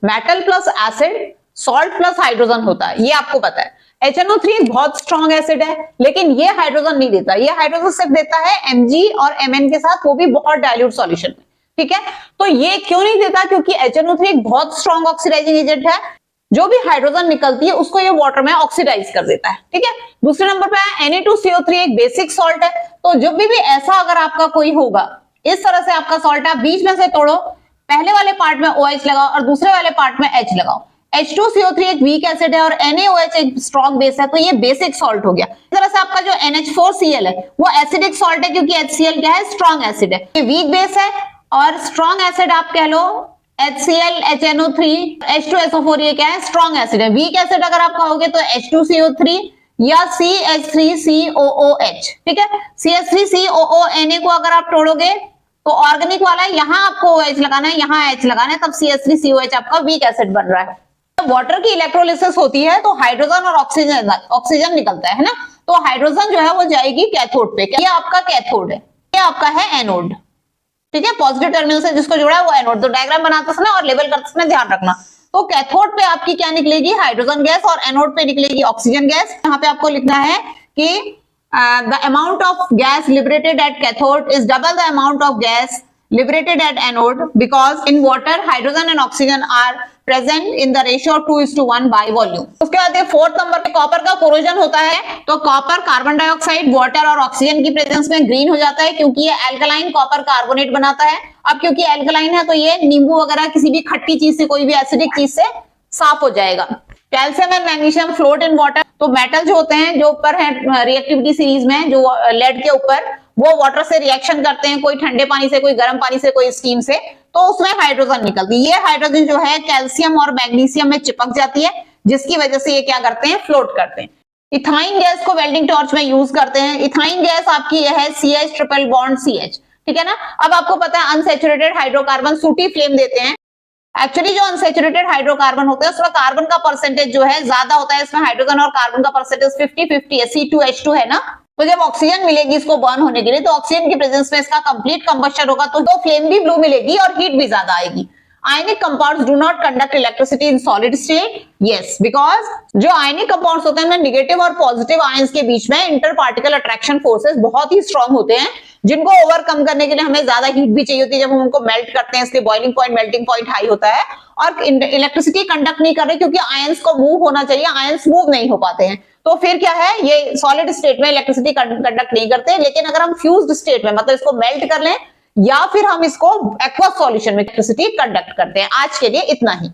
Metal plus acid, salt plus hydrogen होता है, ये आपको पता है। HNO3 बहुत स्ट्रॉन्ग एसिड है, लेकिन ये हाइड्रोजन नहीं देता, ये हाइड्रोजन सिर्फ देता है Mg और Mn के साथ, वो भी बहुत डाइल्यूट सॉल्यूशन में, ठीक है। तो ये क्यों नहीं देता, क्योंकि HNO3 एक बहुत स्ट्रॉन्ग ऑक्सीडाइजिंग एजेंट है, जो भी हाइड्रोजन निकलती है उसको ये वाटर में ऑक्सीडाइज कर देता है, ठीक है। दूसरे नंबर पे है Na2CO3, एक बेसिक सॉल्ट है। तो जब भी ऐसा अगर आपका कोई होगा, इस तरह से आपका सॉल्ट है, बीच में से तोड़ो, पहले वाले पार्ट में OH लगाओ और दूसरे वाले पार्ट में H लगाओ। H2CO3 एक वीक एसिड है और NaOH एक स्ट्रॉन्ग बेस है, तो ये बेसिक सॉल्ट हो गया। इस तरह से आपका जो NH4Cl है वो एसिडिक सॉल्ट है, क्योंकि HCl क्या है, स्ट्रॉन्ग एसिड है। ये वीक बेस है और स्ट्रॉन्ग एसिड आप कह लो HCl, HNO3, H2SO4, ये क्या है, स्ट्रॉन्ग एसिड है। वीक एसिड अगर आप कहोगे तो H2CO3 या CH3COOH, ठीक है। CH3COO Na को अगर आप तोड़ोगे तो ऑर्गेनिक वाला है, यहाँ आपको OH लगाना है, यहाँ H लगाना है, तब CH3COH आपका वीक एसिड बन रहा है। वाटर की इलेक्ट्रोलिसिस होती है तो हाइड्रोजन और ऑक्सीजन निकलता है ना, तो हाइड्रोजन जो है वो जाएगी कैथोड पे, ये आपका कैथोड है, ये आपका है एनोड, ठीक है। पॉजिटिव टर्मिनल से जिसको जोड़ा है वो एनोड। तो डायग्राम बनाते समय और लेबल करते समय ध्यान रखना। तो कैथोड पे आपकी क्या निकलेगी, हाइड्रोजन गैस, और एनोड पे निकलेगी ऑक्सीजन गैस। यहाँ पे आपको लिखना है कि the amount of gas liberated at cathode is double the amount of gas liberated at anode, because in water hydrogen and oxygen are present in the ratio of 2:1 by volume। उसके बाद ये fourth number पे copper का corrosion होता है। तो copper carbon dioxide, water और oxygen की प्रेजेंस में ग्रीन हो जाता है, क्योंकि ये एल्कलाइन कॉपर कार्बोनेट बनाता है। अब क्योंकि एल्कलाइन है तो ये नींबू वगैरह किसी भी खट्टी चीज से, कोई भी एसिडिक चीज से साफ हो जाएगा। Calcium and magnesium float in water. तो मेटल जो होते हैं, जो ऊपर है रिएक्टिविटी सीरीज में, जो लेड के ऊपर, वो वाटर से रिएक्शन करते हैं, कोई ठंडे पानी से, कोई गर्म पानी से, कोई स्टीम से, तो उसमें हाइड्रोजन निकलती है। ये हाइड्रोजन जो है कैल्शियम और मैग्नीशियम में चिपक जाती है, जिसकी वजह से ये क्या करते हैं, फ्लोट करते हैं। इथाइन गैस को वेल्डिंग टॉर्च में यूज करते हैं। इथाइन गैस आपकी यह है CH ट्रिपल बॉन्ड CH, ठीक है ना। अब आपको पता है अनसैचुरेटेड हाइड्रोकार्बन सूटी फ्लेम देते हैं। एक्चुअली जो अनसैचुरेटेड हाइड्रोकार्बन होते हैं उसमें कार्बन का परसेंटेज जो है ज्यादा होता है, इसमें हाइड्रोजन और कार्बन का परसेंटेज 50-50 है, C2H2 है ना। तो जब ऑक्सीजन मिलेगी इसको बर्न होने के लिए, तो ऑक्सीजन की प्रेजेंस में इसका कंप्लीट कंबस्शन होगा, तो फ्लेम भी ब्लू मिलेगी और हीट भी ज्यादा आएगी। Ionic compounds do not conduct electricity in solid state, yes, because जो आयनिक कंपाउंड्स होते हैं उनमें नेगेटिव और पॉजिटिव आयंस के बीच में इंटर पार्टिकल अट्रैक्शन फोर्सेस बहुत ही स्ट्रांग होते हैं, जिनको ओवरकम करने के लिए हमें ज्यादा हीट भी चाहिए होती है। जब हम उनको मेल्ट करते हैं, इसलिए boiling point, melting point high होता है, और इलेक्ट्रिसिटी कंडक्ट नहीं कर रहे, क्योंकि आयंस को मूव होना चाहिए, आयंस मूव नहीं हो पाते हैं। तो फिर क्या है, ये सॉलिड स्टेट में इलेक्ट्रिसिटी कंडक्ट नहीं करते, लेकिन अगर हम फ्यूज्ड स्टेट में, मतलब इसको मेल्ट कर लें या फिर हम इसको एक्वस सॉल्यूशन में इलेक्ट्रिसिटी कंडक्ट करते हैं। आज के लिए इतना ही।